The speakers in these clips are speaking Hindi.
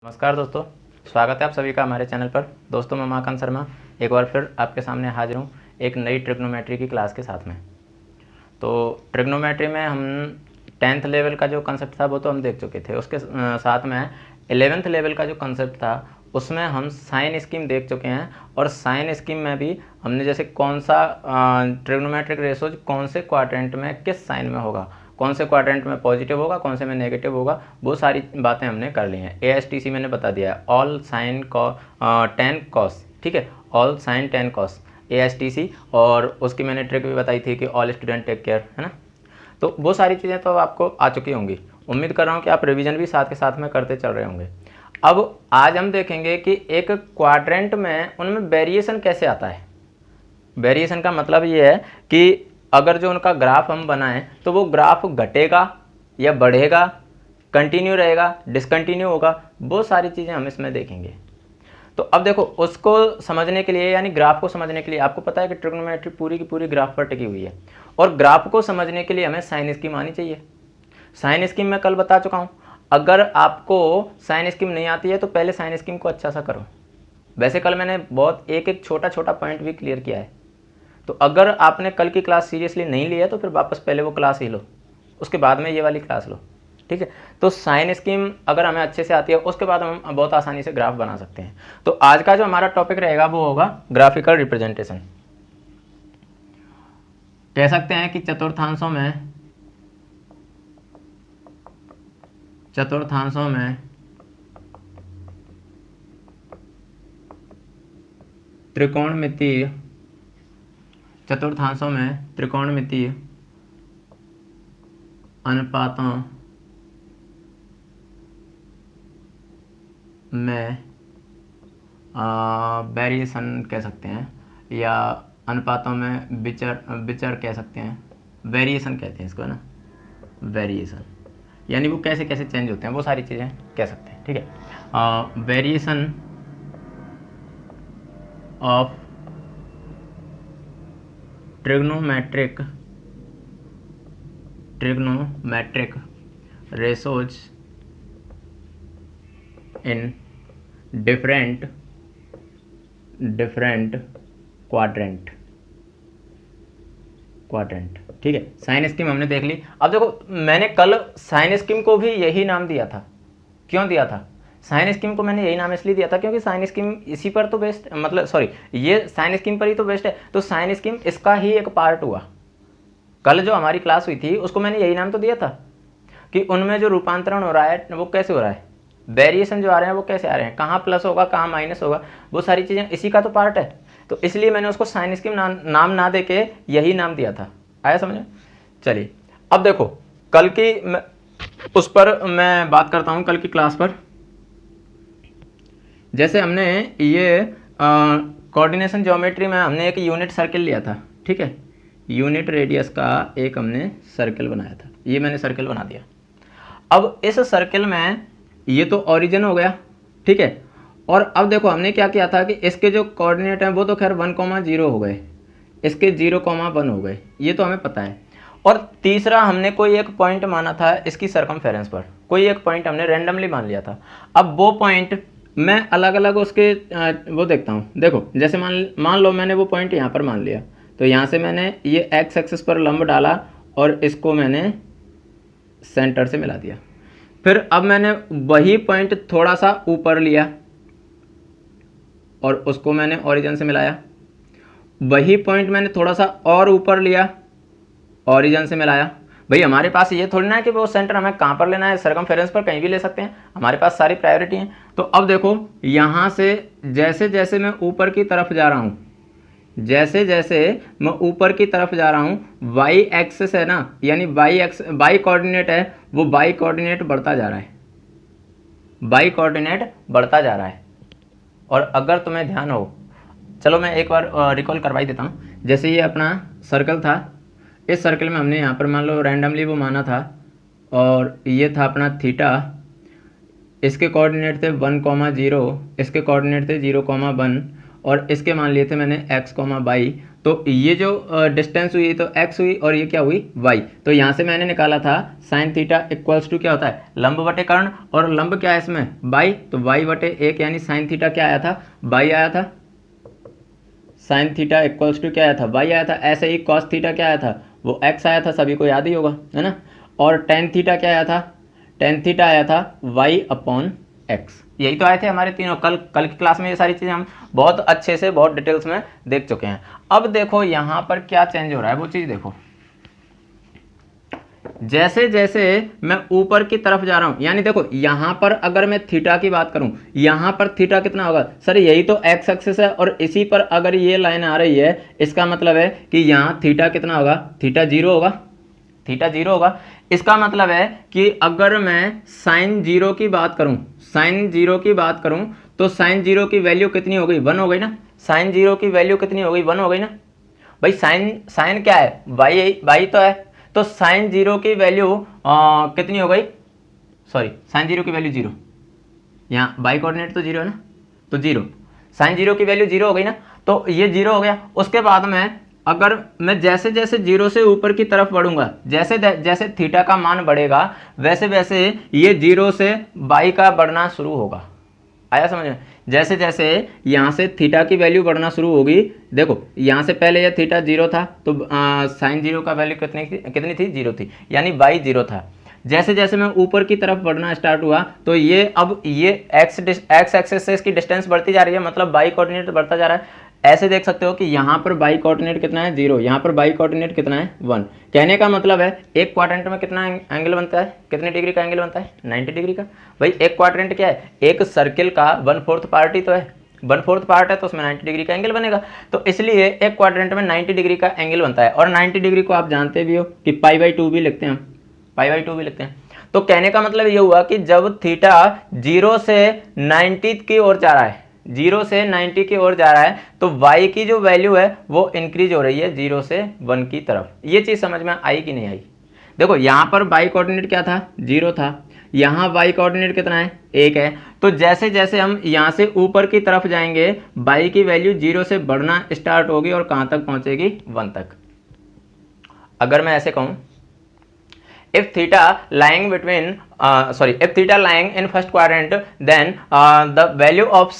नमस्कार दोस्तों, स्वागत है आप सभी का हमारे चैनल पर। दोस्तों मैं उमाकांत शर्मा एक बार फिर आपके सामने हाजिर हूँ एक नई ट्रिग्नोमेट्री की क्लास के साथ में। तो ट्रिग्नोमेट्री में हम 10th लेवल का जो कंसेप्ट था वो तो हम देख चुके थे। उसके साथ में 11th लेवल का जो कंसेप्ट था उसमें हम साइन स्कीम देख चुके हैं। और साइन स्कीम में भी हमने जैसे कौन सा ट्रिग्नोमेट्रिक रेशोज कौन से क्वाड्रेंट में किस साइन में होगा, कौन से क्वाड्रेंट में पॉजिटिव होगा, कौन से में नेगेटिव होगा, वो सारी बातें हमने कर ली हैं। ASTC मैंने बता दिया है, ऑल साइन टेन कॉस, ठीक है, all sine tan cos ASTC। और उसकी मैंने ट्रिक भी बताई थी कि ऑल स्टूडेंट टेक केयर, है ना। तो वो सारी चीज़ें तो आपको आ चुकी होंगी। उम्मीद कर रहा हूँ कि आप रिवीजन भी साथ के साथ में करते चल रहे होंगे। अब आज हम देखेंगे कि एक क्वाड्रेंट में उनमें वेरिएशन कैसे आता है। वेरिएशन का मतलब ये है कि अगर जो उनका ग्राफ हम बनाएं तो वो ग्राफ घटेगा या बढ़ेगा, कंटिन्यू रहेगा, डिसकंटिन्यू होगा, वो सारी चीज़ें हम इसमें देखेंगे। तो अब देखो, उसको समझने के लिए यानी ग्राफ को समझने के लिए आपको पता है कि ट्रिग्नोमेट्री पूरी की पूरी ग्राफ पर टिकी हुई है। और ग्राफ को समझने के लिए हमें साइन स्कीम आनी चाहिए। साइन स्कीम मैं कल बता चुका हूँ। अगर आपको साइन स्कीम नहीं आती है तो पहले साइन स्कीम को अच्छा सा करो। वैसे कल मैंने बहुत एक छोटा छोटा पॉइंट भी क्लियर किया है। तो अगर आपने कल की क्लास सीरियसली नहीं ली है तो फिर वापस पहले वो क्लास ही लो, उसके बाद में ये वाली क्लास लो, ठीक है। तो साइन स्कीम अगर हमें अच्छे से आती है उसके बाद हम बहुत आसानी से ग्राफ बना सकते हैं। तो आज का जो हमारा टॉपिक रहेगा वो होगा ग्राफिकल रिप्रेजेंटेशन। कह सकते हैं कि चतुर्थांशों में त्रिकोणमितीय अनुपातों में वेरिएशन कह सकते हैं, या अनुपातों में विचर कह सकते हैं। वेरिएशन कहते हैं इसको, है ना, वेरिएशन यानी वो कैसे कैसे चेंज होते हैं वो सारी चीज़ें कह सकते हैं, ठीक है। Variation of trigonometric ratios in different quadrant, ठीक है। साइन स्कीम हमने देख ली। अब देखो, मैंने कल साइन स्कीम को भी यही नाम दिया था। क्यों दिया था? साइन स्कीम को मैंने यही नाम इसलिए दिया था क्योंकि साइन स्कीम इसी पर तो बेस्ड, मतलब सॉरी, ये साइन स्कीम पर ही तो बेस्ड है। तो साइन स्कीम इसका ही एक पार्ट हुआ। कल जो हमारी क्लास हुई थी उसको मैंने यही नाम तो दिया था कि उनमें जो रूपांतरण हो रहा है वो कैसे हो रहा है, वेरिएशन जो आ रहे हैं वो कैसे आ रहे हैं, कहाँ प्लस होगा कहाँ माइनस होगा, वो सारी चीज़ें इसी का तो पार्ट है। तो इसलिए मैंने उसको साइन स्कीम नाम ना दे के यही नाम दिया था। आया समझ? चलिए अब देखो, कल की उस पर मैं बात करता हूँ। कल की क्लास पर जैसे हमने ये कोऑर्डिनेशन ज्योमेट्री में हमने एक यूनिट सर्किल लिया था, ठीक है। यूनिट रेडियस का एक हमने सर्किल बनाया था, ये मैंने सर्किल बना दिया। अब इस सर्किल में ये तो ओरिजिन हो गया, ठीक है। और अब देखो हमने क्या किया था कि इसके जो कोऑर्डिनेट हैं वो तो खैर 1,0 हो गए, इसके 0,1 हो गए, ये तो हमें पता है। और तीसरा हमने कोई एक पॉइंट माना था इसकी सरकमफेरेंस पर, कोई एक पॉइंट हमने रैंडमली मान लिया था। अब वो पॉइंट मैं अलग अलग उसके वो देखता हूँ। देखो जैसे मान लो मैंने वो पॉइंट यहाँ पर मान लिया, तो यहाँ से मैंने ये एक्स एक्सिस पर लंब डाला और इसको मैंने सेंटर से मिला दिया। फिर अब मैंने वही पॉइंट थोड़ा सा ऊपर लिया और उसको मैंने ओरिजिन से मिलाया। वही पॉइंट मैंने थोड़ा सा और ऊपर लिया, ओरिजिन से मिलाया। भाई हमारे पास ये थोड़ी ना है कि वो सेंटर हमें कहाँ पर लेना है, सरकमफेरेंस पर कहीं भी ले सकते हैं, हमारे पास सारी प्रायोरिटी है। तो अब देखो यहाँ से जैसे जैसे मैं ऊपर की तरफ जा रहा हूँ, जैसे जैसे मैं ऊपर की तरफ जा रहा हूँ, वाई एक्सिस है ना, यानी वाई कोऑर्डिनेट है, वो वाई कोऑर्डिनेट बढ़ता जा रहा है, वाई कोऑर्डिनेट बढ़ता जा रहा है। और अगर तुम्हें ध्यान हो, चलो मैं एक बार रिकॉल करवाई देता हूँ। जैसे ये अपना सर्कल था, इस सर्कल में हमने यहाँ पर मान लो रैंडमली वो माना था, और ये था अपना थीटा, इसके कोऑर्डिनेट थे 1,0, इसके कोऑर्डिनेट थे 0,1, और इसके मान लिए थे मैंने x, y। तो ये जो डिस्टेंस हुई तो x हुई और ये क्या हुई y। तो यहाँ से मैंने निकाला था साइन थीटा इक्वल्स टू क्या होता है लंब बटे कर्ण, और लंब क्या है इसमें y, तो y बटे 1 यानी साइन थीटा क्या आया था y आया था। साइन थीटा इक्वल्स टू क्या आया था y आया था। ऐसे ही कॉस थीटा क्या आया था वो x आया था, सभी को याद ही होगा है ना। और टेन थीटा क्या आया था, टेन थीटा आया था y अपॉन x। यही तो आए थे हमारे तीनों। कल की क्लास में ये सारी चीज़ें हम बहुत अच्छे से बहुत डिटेल्स में देख चुके हैं। अब देखो यहाँ पर क्या चेंज हो रहा है वो चीज़ देखो। जैसे जैसे मैं ऊपर की तरफ जा रहा हूं, यानी देखो यहां पर अगर मैं थीटा की बात करूं, यहां पर थीटा कितना होगा सर, यही तो एक्स एक्सिस है और इसी पर अगर ये लाइन आ रही है, इसका मतलब है कि यहां थीटा कितना होगा, थीटा जीरो होगा, थीटा जीरो होगा। इसका मतलब है कि अगर मैं साइन जीरो की बात करूं, साइन जीरो की बात करूं तो साइन जीरो की वैल्यू कितनी हो गई, 1 हो गई ना। साइन जीरो की वैल्यू कितनी हो गई, 1 हो गई ना भाई। साइन क्या है, वाई तो है, तो साइन जीरो की वैल्यू कितनी हो गई, सॉरी साइन जीरो की वैल्यू जीरो, यहाँ बाई कोऑर्डिनेट तो जीरो है ना, तो जीरो, साइन जीरो की वैल्यू जीरो हो गई ना, तो ये जीरो हो गया। उसके बाद में अगर मैं जैसे जैसे जीरो से ऊपर की तरफ बढ़ूंगा, जैसे जैसे थीटा का मान बढ़ेगा वैसे वैसे ये जीरो से बाई का बढ़ना शुरू होगा। आया समझ में। जैसे जैसे यहाँ से थीटा की वैल्यू बढ़ना शुरू होगी, देखो यहाँ से पहले ये थीटा जीरो था तो साइन जीरो का वैल्यू कितनी थी, जीरो थी, यानी बाई जीरो था। जैसे जैसे मैं ऊपर की तरफ बढ़ना स्टार्ट हुआ तो ये अब ये एक्स एक्सिस से इसकी डिस्टेंस बढ़ती जा रही है, मतलब बाई कोऑर्डिनेट बढ़ता जा रहा है। ऐसे देख सकते हो कि यहाँ पर बाई कोऑर्डिनेट कितना है, जीरो, यहाँ पर बाई कोऑर्डिनेट कितना है, 1। कहने का मतलब है एक क्वाड्रेंट में कितना एंगल बनता है, कितने डिग्री का एंगल बनता है, 90 डिग्री का। भाई एक क्वाड्रेंट क्या है, एक सर्किल का 1/4 पार्ट ही तो है, 1/4 पार्ट है तो उसमें 90 डिग्री का एंगल बनेगा। तो इसलिए एक क्वाड्रेंट में 90 डिग्री का एंगल बनता है, और 90 डिग्री को आप जानते भी हो कि π/2 भी लिखते हैं हम, π/2 भी लिखते हैं। तो कहने का मतलब ये हुआ कि जब थीटा 0 से 90 की ओर जा रहा है, 0 से 90 की ओर जा रहा है, तो y की जो वैल्यू है वो इंक्रीज हो रही है 0 से 1 की तरफ। ये चीज समझ में आई कि नहीं आई। देखो यहाँ पर y कोऑर्डिनेट क्या था, 0 था, यहाँ y कोऑर्डिनेट कितना है, 1 है। तो जैसे जैसे हम यहाँ से ऊपर की तरफ जाएंगे y की वैल्यू 0 से बढ़ना स्टार्ट होगी और कहाँ तक पहुँचेगी, 1 तक। अगर मैं ऐसे कहूँ, if theta lying between if theta lying in first quadrant, then the value of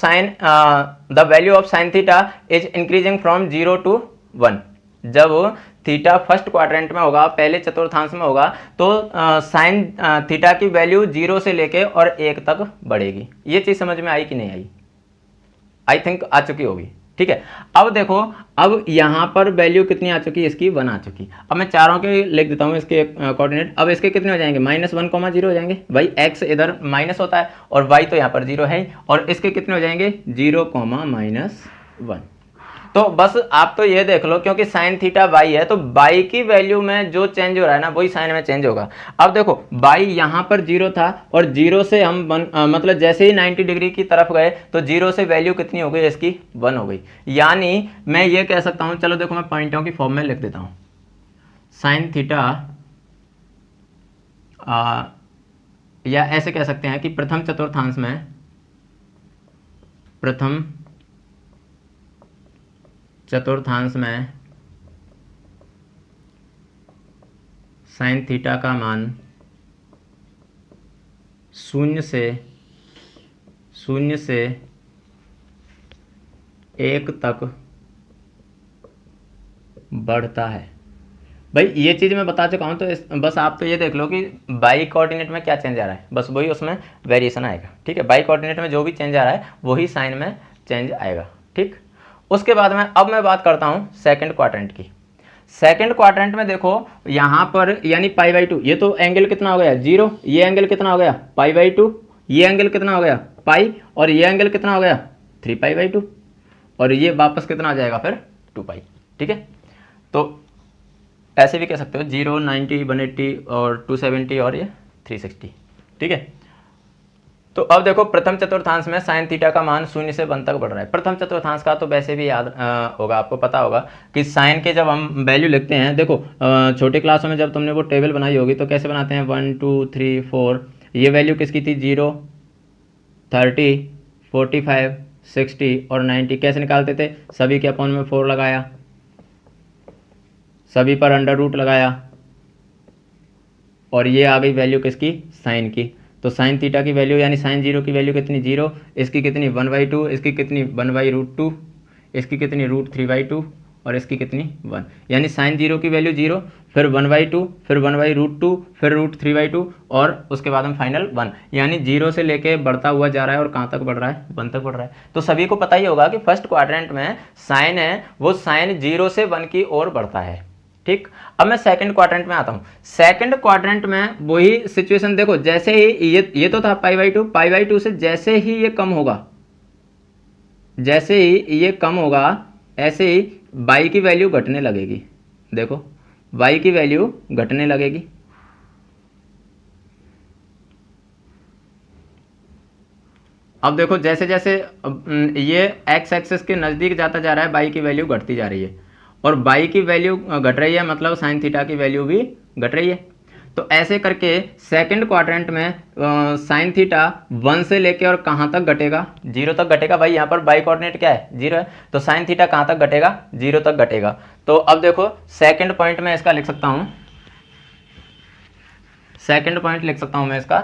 sin theta is increasing from 0 to 1। जब थीटा फर्स्ट क्वाड्रेंट में होगा, पहले चतुर्थांश में होगा, तो साइन थीटा की वैल्यू 0 से लेके और 1 तक बढ़ेगी। ये चीज समझ में आई कि नहीं आई, आई थिंक आ चुकी होगी। ठीक है, अब देखो अब यहाँ पर वैल्यू कितनी आ चुकी है, इसकी 1 आ चुकी। अब मैं चारों के लिख देता हूँ इसके कोऑर्डिनेट। अब इसके कितने हो जाएंगे, -1, 0 हो जाएंगे। भाई x इधर माइनस होता है और y तो यहाँ पर 0 है, और इसके कितने हो जाएंगे, 0, -1। तो बस आप तो ये देख लो, क्योंकि साइन थीटा बाई है तो बाई की वैल्यू में जो चेंज हो रहा है ना वही साइन में चेंज होगा। अब देखो बाई यहाँ पर 0 था और 0 से हम मतलब जैसे ही 90 डिग्री की तरफ गए तो 0 से वैल्यू कितनी हो गई इसकी, 1 हो गई। यानी मैं ये कह सकता हूँ, चलो देखो मैं पॉइंटों की फॉर्म में लिख देता हूँ। साइन थीटा या ऐसे कह सकते हैं कि प्रथम चतुर्थांश में साइन थीटा का मान 0 से 1 तक बढ़ता है। भाई ये चीज़ मैं बता चुका हूँ, तो बस आप तो ये देख लो कि बाई कोऑर्डिनेट में क्या चेंज आ रहा है, बस वही उसमें वेरिएशन आएगा। ठीक है, बाई कोऑर्डिनेट में जो भी चेंज आ रहा है वही साइन में चेंज आएगा। ठीक, उसके बाद में अब मैं बात करता हूँ सेकंड क्वाड्रेंट की। सेकंड क्वाड्रेंट में देखो यहाँ पर यानी π/2, ये तो एंगल कितना हो गया, 0, ये एंगल कितना हो गया, π/2, ये एंगल कितना हो गया, पाई, और ये एंगल कितना हो गया, 3π/2, और ये वापस कितना आ जाएगा फिर, 2π। ठीक है, तो ऐसे भी कह सकते हो 0, 90, 180 और 270 और ये 360। ठीक है, तो अब देखो प्रथम चतुर्थांश में साइन थीटा का मान 0 से 1 तक बढ़ रहा है। प्रथम चतुर्थांश का तो वैसे भी याद होगा, आपको पता होगा कि साइन के जब हम वैल्यू लिखते हैं, देखो छोटे क्लासों में जब तुमने वो टेबल बनाई होगी तो कैसे बनाते हैं, 1, 2, 3, 4, ये वैल्यू किसकी थी, 0, 30, 45, 60 और 90। कैसे निकालते थे, सभी के अपॉन में 4 लगाया, सभी पर अंडर रूट लगाया और ये आ गई वैल्यू किसकी, साइन की। तो साइन थीटा की वैल्यू यानी साइन जीरो की वैल्यू कितनी, जीरो, इसकी कितनी 1/2, इसकी कितनी 1/√2, इसकी कितनी √3/2 और इसकी कितनी 1, यानी साइन जीरो की वैल्यू जीरो, फिर 1/2, फिर 1/√2, फिर √3/2 और उसके बाद में फाइनल 1, यानी जीरो से लेके बढ़ता हुआ जा रहा है और कहाँ तक बढ़ रहा है, 1 तक बढ़ रहा है। तो सभी को पता ही होगा कि फर्स्ट क्वाड्रेंट में साइन है वो साइन 0 से 1 की ओर बढ़ता है। ठीक, अब मैं सेकंड क्वाड्रेंट में आता हूं। सेकंड क्वाड्रेंट में वही सिचुएशन देखो, जैसे ही ये तो था π/2 से जैसे ही ये कम होगा, जैसे ही ये कम होगा ऐसे ही y की वैल्यू घटने लगेगी। देखो y की वैल्यू घटने लगेगी। अब देखो जैसे जैसे ये x एक्सिस के नज़दीक जाता जा रहा है y की वैल्यू घटती जा रही है और y की वैल्यू घट रही है, मतलब साइन थीटा की वैल्यू भी घट रही है। तो ऐसे करके सेकंड क्वाड्रेंट में साइन थीटा 1 से लेके और कहाँ तक घटेगा, 0 तक घटेगा। भाई यहाँ पर बाई कोऑर्डिनेट क्या है, 0 है, तो साइन थीटा कहाँ तक घटेगा, 0 तक घटेगा। तो अब देखो सेकंड पॉइंट में इसका लिख सकता हूँ, सेकंड पॉइंट लिख सकता हूँ मैं इसका,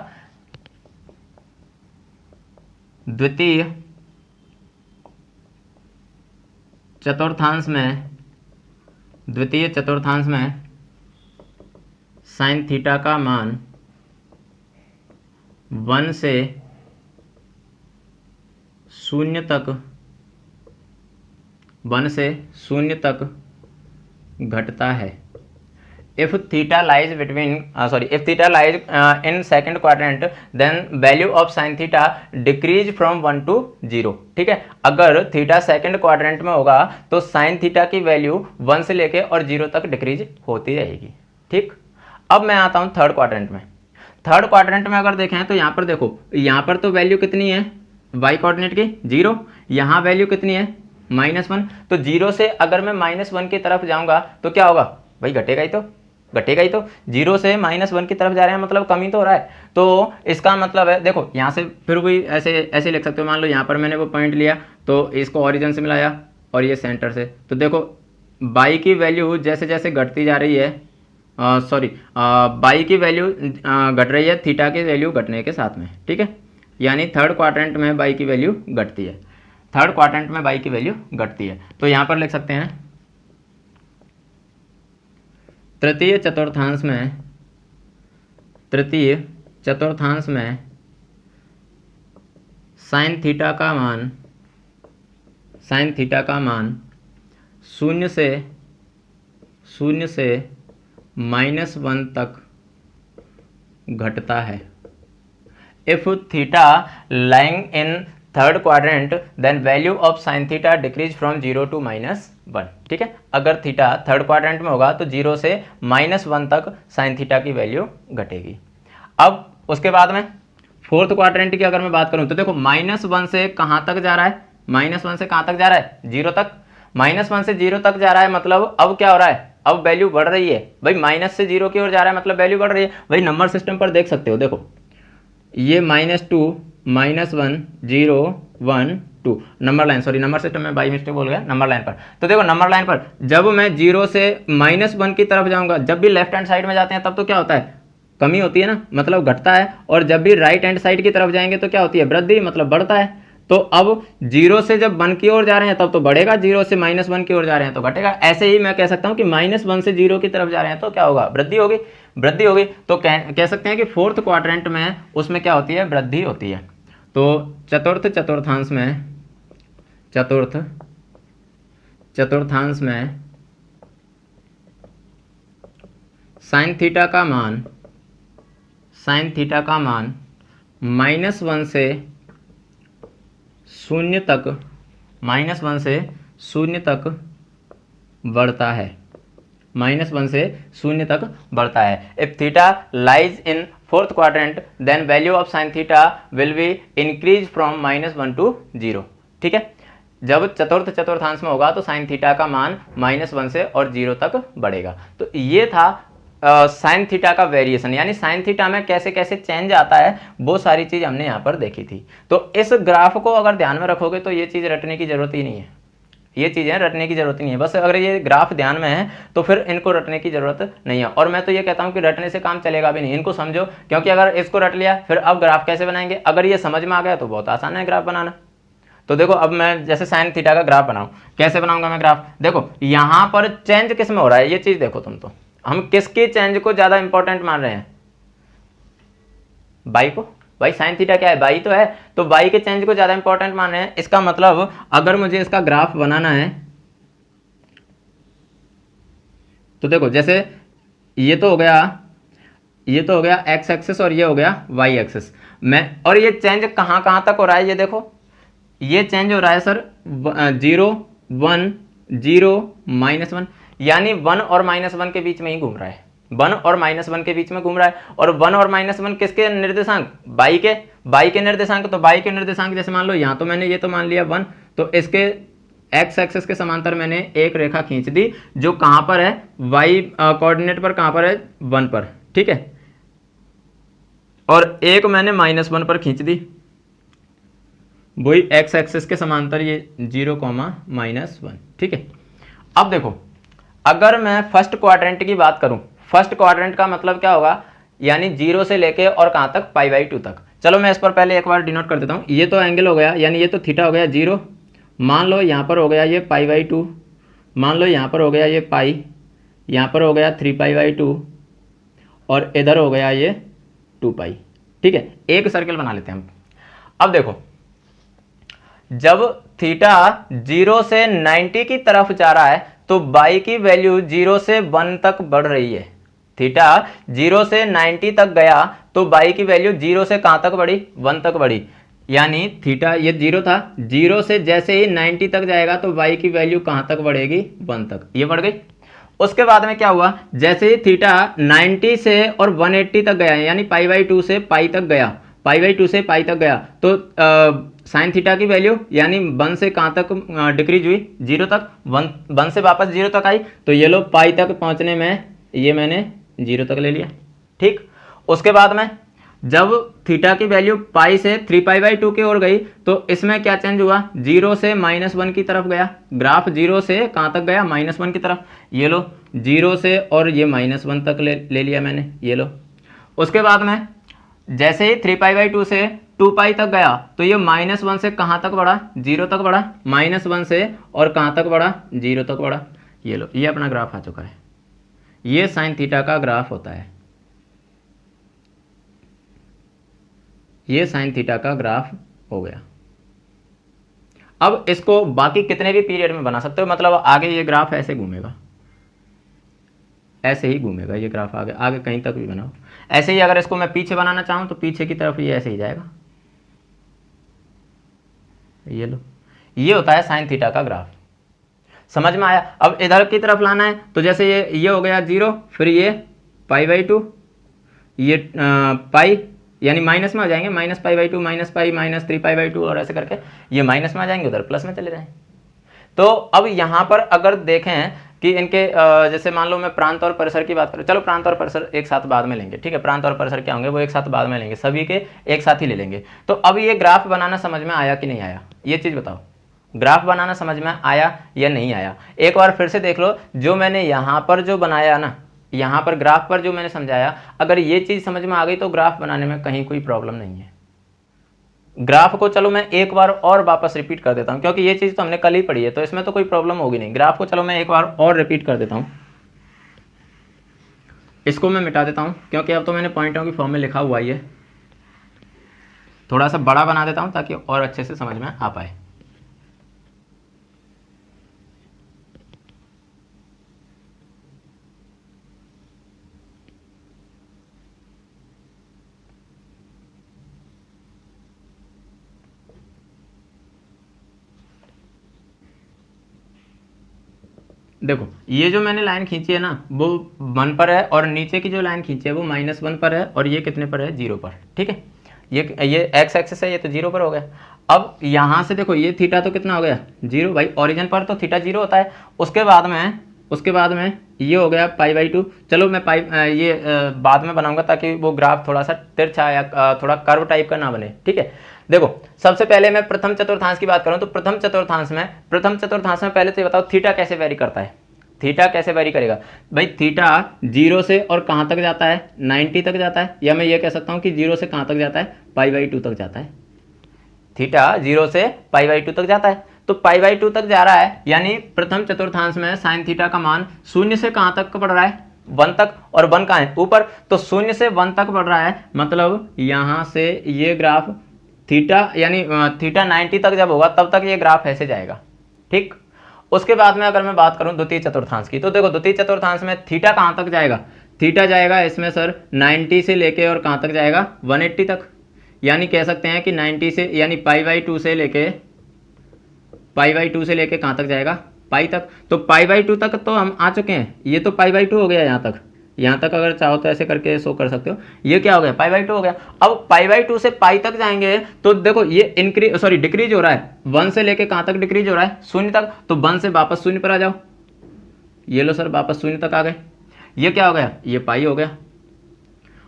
द्वितीय चतुर्थांश में साइन थीटा का मान 1 से 0 तक घटता है। If theta lies in second quadrant, then value of sin theta decrease from 1 to 0। ठीक है, अगर थीटा सेकंड क्वाड्रेंट में होगा तो साइन थीटा की वैल्यू 1 से लेके और 0 तक डिक्रीज होती रहेगी। ठीक, अब मैं आता हूं थर्ड क्वाड्रेंट में। थर्ड क्वाड्रेंट में अगर देखें तो यहाँ पर देखो, यहाँ पर तो वैल्यू कितनी है y कोऑर्डिनेट की 0, यहाँ वैल्यू कितनी है -1। तो 0 से अगर मैं -1 की तरफ जाऊंगा तो क्या होगा भाई, घटेगा ही तो, 0 से -1 की तरफ जा रहे हैं मतलब कमी तो हो रहा है। तो इसका मतलब है देखो यहाँ से फिर भी ऐसे लिख सकते हो, मान लो यहाँ पर मैंने वो पॉइंट लिया तो इसको ओरिजिन से मिलाया और ये सेंटर से, तो देखो y की वैल्यू जैसे जैसे घटती जा रही है, y की वैल्यू घट रही है थीटा की वैल्यू घटने के साथ में। ठीक है, यानी थर्ड क्वाड्रेंट में y की वैल्यू घटती है, थर्ड क्वाड्रेंट में y की वैल्यू घटती है। तो यहाँ पर लिख सकते हैं तृतीय चतुर्थांश में साइन थीटा का मान 0 से -1 तक घटता है। If theta lying in third quadrant then value of sine theta decreases from 0 to -1। ठीक है, अगर थीटा थर्ड क्वाड्रेंट में होगा तो 0 से -1 तक साइन थीटा की वैल्यू घटेगी। अब उसके बाद में फोर्थ क्वाड्रेंट की अगर मैं बात करूं तो देखो -1 से कहां तक जा रहा है, -1 से कहां तक जा रहा है, 0 तक। -1 से 0 तक जा रहा है मतलब अब क्या हो रहा है, अब वैल्यू बढ़ रही है भाई, माइनस से 0 की ओर जा रहा है मतलब वैल्यू बढ़ रही है। भाई नंबर सिस्टम पर देख सकते हो, देखो ये -2 -1 0 1 2 number line, sorry number system में बाई मिस्टेक बोल गया, नंबर लाइन पर। तो देखो नंबर लाइन पर जब मैं 0 से -1 की तरफ जाऊंगा, जब भी लेफ्ट हैंड साइड में जाते हैं तब तो क्या होता है, कमी होती है ना, मतलब घटता है, और जब भी राइट हैंड साइड की तरफ जाएंगे तो क्या होती है, वृद्धि, मतलब बढ़ता है। तो अब 0 से जब 1 की ओर जा रहे हैं तब तो बढ़ेगा, 0 से -1 की ओर जा रहे हैं तो घटेगा। ऐसे ही मैं कह सकता हूं कि -1 से 0 की तरफ जा रहे हैं तो क्या होगा, वृद्धि होगी, वृद्धि होगी। तो कह सकते हैं कि फोर्थ क्वाड्रेंट में उसमें क्या होती है, वृद्धि होती है। तो चतुर्थ चतुर्थांश में साइन थीटा का मान -1 से 0 तक बढ़ता है, -1 से 0 तक बढ़ता है। If theta lies in fourth quadrant then value of sine theta will be increase from -1 to 0। ठीक है, जब चतुर्थ चतुर्थांश में होगा तो साइन थीटा का मान -1 से और 0 तक बढ़ेगा। तो ये था साइन थीटा का वेरिएशन, यानी साइन थीटा में कैसे कैसे चेंज आता है वो सारी चीज हमने यहाँ पर देखी थी। तो इस ग्राफ को अगर ध्यान में रखोगे तो ये चीज रटने की जरूरत ही नहीं है, ये चीज़ें रटने की जरूरत नहीं है, बस अगर ये ग्राफ ध्यान में है तो फिर इनको रटने की जरूरत नहीं है। और मैं तो ये कहता हूँ कि रटने से काम चलेगा भी नहीं, इनको समझो, क्योंकि अगर इसको रट लिया फिर अब ग्राफ कैसे बनाएंगे, अगर ये समझ में आ गया तो बहुत आसान है ग्राफ बनाना। तो देखो अब मैं जैसे साइन थीटा का ग्राफ बनाऊं, कैसे बनाऊंगा मैं ग्राफ, देखो यहाँ पर चेंज किस में हो रहा है, ये चीज देखो तुम, तो हम किसके चेंज को ज्यादा इंपॉर्टेंट मान रहे हैं, बाई को। भाई साइन थीटा क्या है, बाई तो है, तो बाई के चेंज को ज्यादा इंपॉर्टेंट मान रहे हैं। इसका मतलब अगर मुझे इसका ग्राफ बनाना है तो देखो, जैसे ये तो हो गया एक्स एक्सिस और ये हो गया वाई एक्सिस में, और ये चेंज कहाँ कहाँ तक हो रहा है, ये देखो ये चेंज हो रहा है सर 0 1 0 -1, यानी 1 और -1 के बीच में ही घूम रहा है, 1 और -1 के बीच में घूम रहा है। और 1 और -1 किसके निर्देशांक, बाई के निर्देशांक। तो बाई के निर्देशांक जैसे मान लो यहाँ तो मैंने ये तो मान लिया 1, तो इसके एक्स एक्सिस के समांतर मैंने एक रेखा खींच दी जो कहाँ पर है, वाई कोऑर्डिनेट पर कहाँ पर है, 1 पर, ठीक है। और एक मैंने -1 पर खींच दी, वही एक्स एक्सिस के समांतर, ये 0, -1, ठीक है। अब देखो अगर मैं फर्स्ट क्वाड्रेंट की बात करूं, फर्स्ट क्वाड्रेंट का मतलब क्या होगा, यानी 0 से लेके और कहां तक, π/2 तक। चलो मैं इस पर पहले एक बार डिनोट कर देता हूं, ये तो एंगल हो गया, यानी ये तो थीटा हो गया 0, मान लो यहां पर हो गया ये π/2, मान लो यहां पर हो गया ये पाई, यहां पर हो गया 3π/2 और इधर हो गया ये 2π, ठीक है। एक सर्कल बना लेते हैं हम। अब देखो जब थीटा 0 से 90 की तरफ जा रहा है तो बाई की वैल्यू 0 से 1 तक बढ़ रही है। थीटा 0 से 90 तक गया तो बाई की वैल्यू 0 से कहां तक बढ़ी, 1 तक बढ़ी। यानी थीटा ये 0 था, 0 से जैसे ही 90 तक जाएगा तो बाई की वैल्यू कहां तक बढ़ेगी, 1 तक, ये बढ़ गई। उसके बाद में क्या हुआ, जैसे ही थीटा 90 से और 180 तक गया, यानी π/2 से पाई तक गया, π/2 से पाई तक गया, तो साइन थीटा की वैल्यू यानी 1 से कहां तक डिक्रीज हुई, 0 तक, 1 से वापस 0 तक आई। तो ये लो पाई तक पहुंचने में ये मैंने 0 तक ले लिया, ठीक। उसके बाद में जब थीटा की वैल्यू पाई से 3π/2 की ओर गई तो इसमें क्या चेंज हुआ, 0 से -1 की तरफ गया, ग्राफ 0 से कहां तक गया, -1 की तरफ। ये लो 0 से और ये -1 तक ले लिया मैंने, ये लो। उसके बाद में जैसे ही 3π/2 से 2π तक गया तो ये -1 से कहां तक बढ़ा, 0 तक बढ़ा, -1 से और कहां तक बढ़ा, 0 तक बढ़ा। ये लो ये अपना ग्राफ आ चुका है, ये साइन थीटा का ग्राफ होता है, ये साइन थीटा का ग्राफ हो गया। अब इसको बाकी कितने भी पीरियड में बना सकते हो, मतलब आगे ये ग्राफ ऐसे घूमेगा, ऐसे ही घूमेगा ये ग्राफ, आगे आगे कहीं तक भी बनाओ ऐसे ही। अगर इसको मैं पीछे बनाना चाहूं तो पीछे की तरफ ये ऐसे ही जाएगा, ये लो, ये होता है साइन थीटा का ग्राफ। समझ में आया। अब इधर की तरफ लाना है तो जैसे ये हो गया 0, फिर ये π/2, ये पाई यानी माइनस में आ जाएंगे, -π/2 -π -3π/2 और ऐसे करके ये माइनस में आ जाएंगे, उधर प्लस में चले जाएंगे। तो अब यहाँ पर अगर देखें कि इनके जैसे मान लो मैं प्रांत और परिसर की बात करूँ, चलो प्रांत और परिसर एक साथ बाद में लेंगे, ठीक है। प्रांत और परिसर क्या होंगे वो एक साथ बाद में लेंगे, सभी के एक साथ ही ले लेंगे। तो अब ये ग्राफ बनाना समझ में आया कि नहीं आया, ये चीज़ बताओ, ग्राफ बनाना समझ में आया या नहीं आया। एक बार फिर से देख लो, जो मैंने यहाँ पर जो बनाया ना, यहाँ पर ग्राफ पर जो मैंने समझाया, अगर ये चीज़ समझ में आ गई तो ग्राफ बनाने में कहीं कोई प्रॉब्लम नहीं है। ग्राफ को चलो मैं एक बार और वापस रिपीट कर देता हूँ, क्योंकि ये चीज़ तो हमने कल ही पढ़ी है तो इसमें तो कोई प्रॉब्लम होगी नहीं। ग्राफ को चलो मैं एक बार और रिपीट कर देता हूँ, इसको मैं मिटा देता हूँ क्योंकि अब तो मैंने पॉइंटों की फॉर्म में लिखा हुआ ही है। थोड़ा सा बड़ा बना देता हूँ ताकि और अच्छे से समझ में आ पाए। देखो ये जो मैंने लाइन खींची है ना वो 1 पर है और नीचे की जो लाइन खींची है वो -1 पर है और ये कितने पर है, 0 पर, ठीक है। ये एक्स एक्सिस है, ये तो 0 पर हो गया। अब यहाँ से देखो ये थीटा तो कितना हो गया, 0 भाई, ओरिजिन पर तो थीटा 0 होता है। उसके बाद में ये हो गया π/2। चलो मैं बाद में बनाऊंगा ताकि वो ग्राफ थोड़ा सा तिरछा या थोड़ा कर्व टाइप का ना बने, ठीक है। देखो सबसे पहले मैं प्रथम चतुर्थांश की बात करूं तो प्रथम चतुर्थांश में पहले तो ये बताओ थीटा कैसे वेरी करता है, थीटा कैसे वेरी करेगा भाई। थीटा 0 से और कहाँ तक जाता है, 90 तक जाता है, या मैं ये कह सकता हूँ कि 0 से कहाँ तक जाता है, π/2 तक जाता है। थीटा 0 से π/2 तक जाता है, तो π/2 तक जा रहा है, यानी प्रथम चतुर्थांश में साइन थीटा का मान 0 से कहाँ तक बढ़ रहा है, 1 तक, और 1 कहाँ है, ऊपर, तो 0 से 1 तक बढ़ रहा है, मतलब यहाँ से ये ग्राफ थीटा यानी थीटा 90 तक जब होगा तब तक ये ग्राफ ऐसे जाएगा, ठीक। उसके बाद में अगर मैं बात करूं द्वितीय चतुर्थांश की, तो देखो द्वितीय चतुर्थांश में थीटा कहां तक जाएगा, थीटा जाएगा इसमें सर 90 से लेके और कहां तक जाएगा, 180 तक, यानी कह सकते हैं कि 90 से यानी π/2 से लेके कहां तक जाएगा, पाई तक। तो π/2 तक तो हम आ चुके हैं, ये तो π/2 हो गया यहाँ तक अगर चाहो तो ऐसे करके शो कर सकते हो, ये क्या हो गया, π/2 हो गया। अब π/2 से पाई तक जाएंगे तो देखो ये डिक्रीज हो रहा है, 1 से लेके कहाँ तक डिक्रीज हो रहा है, 0 तक, तो 1 से वापस 0 पर आ जाओ, ये लो सर वापस 0 तक आ गए, ये क्या हो गया, ये पाई हो गया।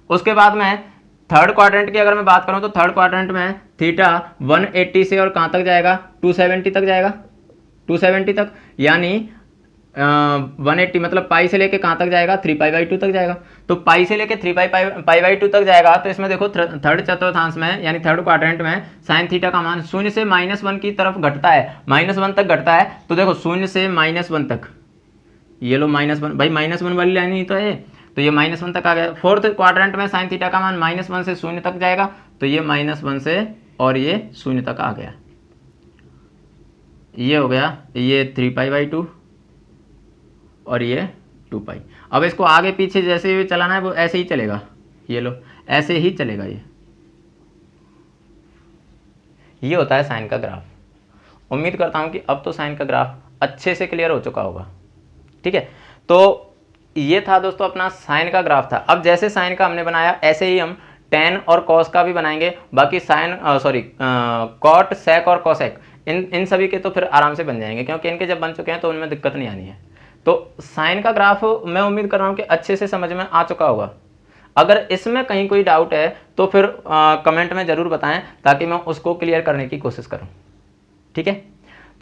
उसके बाद में थर्ड क्वाड्रेंट की अगर मैं बात करूं तो थर्ड क्वाड्रेंट में थीटा 180 से और कहाँ तक जाएगा, 270 तक जाएगा, 270 तक, यानी 180 मतलब पाई से लेके कहाँ तक जाएगा, 3π/2 तक जाएगा। तो पाई से लेके 3π/2 तक जाएगा, तो इसमें देखो थर्ड चतुर्थांश में यानी थर्ड क्वाड्रेंट में साइन थीटा का मान 0 से -1 की तरफ घटता है, -1 तक घटता है। तो देखो 0 से -1 तक, ये लो -1 भाई, -1 वाली लाइन ही तो है, तो ये -1 तक आ गया। फोर्थ क्वाड्रेंट में साइन थीटा का मान -1 से 0 तक जाएगा, तो ये -1 से और ये 0 तक आ गया, ये हो गया, ये 3π/2 और ये 2π। अब इसको आगे पीछे जैसे भी चलाना है वो ऐसे ही चलेगा, ये लो ऐसे ही चलेगा। ये होता है साइन का ग्राफ। उम्मीद करता हूँ कि अब तो साइन का ग्राफ अच्छे से क्लियर हो चुका होगा, ठीक है। तो ये था दोस्तों अपना साइन का ग्राफ था। अब जैसे साइन का हमने बनाया ऐसे ही हम टेन और कॉस का भी बनाएंगे। बाकी कॉट, सेक और कोसेक इन सभी के तो फिर आराम से बन जाएंगे, क्योंकि इनके जब बन चुके हैं तो उनमें दिक्कत नहीं आनी है। तो साइन का ग्राफ मैं उम्मीद कर रहा हूँ कि अच्छे से समझ में आ चुका होगा। अगर इसमें कहीं कोई डाउट है तो फिर कमेंट में ज़रूर बताएं, ताकि मैं उसको क्लियर करने की कोशिश करूँ, ठीक है।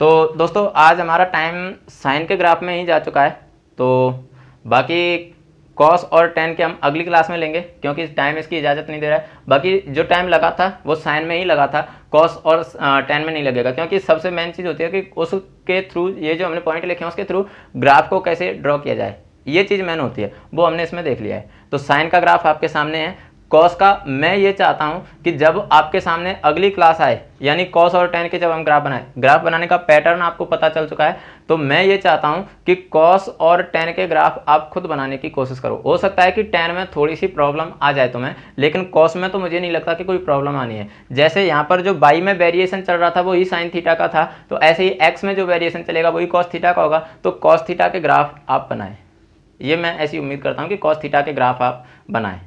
तो दोस्तों आज हमारा टाइम साइन के ग्राफ में ही जा चुका है, तो बाकी कॉस और टेन के हम अगली क्लास में लेंगे, क्योंकि टाइम इसकी इजाज़त नहीं दे रहा है। बाकी जो टाइम लगा था वो साइन में ही लगा था, कॉस और टेन में नहीं लगेगा, क्योंकि सबसे मेन चीज़ होती है कि उसके थ्रू ये जो हमने पॉइंट लिखे हैं उसके थ्रू ग्राफ को कैसे ड्रॉ किया जाए, ये चीज़ मेन होती है, वो हमने इसमें देख लिया है। तो साइन का ग्राफ आपके सामने है। कॉस का मैं ये चाहता हूँ कि जब आपके सामने अगली क्लास आए, यानी कॉस और टेन के जब हम ग्राफ बनाने का पैटर्न आपको पता चल चुका है, तो मैं ये चाहता हूँ कि कॉस और टेन के ग्राफ आप खुद बनाने की कोशिश करो। हो सकता है कि टेन में थोड़ी सी प्रॉब्लम आ जाए तुम्हें, लेकिन कॉस में तो मुझे नहीं लगता कि कोई प्रॉब्लम आनी है। जैसे यहाँ पर जो बाई में वेरिएशन चल रहा था वो ही साइन थीटा का था, तो ऐसे ही एक्स में जो वेरिएशन चलेगा वही कॉस थीटा का होगा। तो कॉस थीटा के ग्राफ आप बनाएं, ये मैं ऐसी उम्मीद करता हूँ कि कॉस थीटा के ग्राफ आप बनाएं।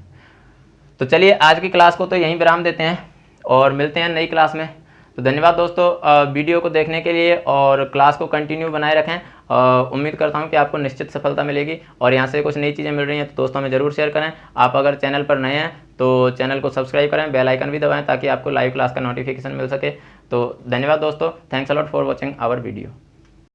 तो चलिए आज की क्लास को तो यहीं विराम देते हैं और मिलते हैं नई क्लास में। तो धन्यवाद दोस्तों वीडियो को देखने के लिए, और क्लास को कंटिन्यू बनाए रखें। उम्मीद करता हूं कि आपको निश्चित सफलता मिलेगी, और यहाँ से कुछ नई चीज़ें मिल रही हैं तो दोस्तों में ज़रूर शेयर करें। आप अगर चैनल पर नए हैं तो चैनल को सब्सक्राइब करें, बेल आइकन भी दबाएं, ताकि आपको लाइव क्लास का नोटिफिकेशन मिल सके। तो धन्यवाद दोस्तों, thanks a lot for watching our video.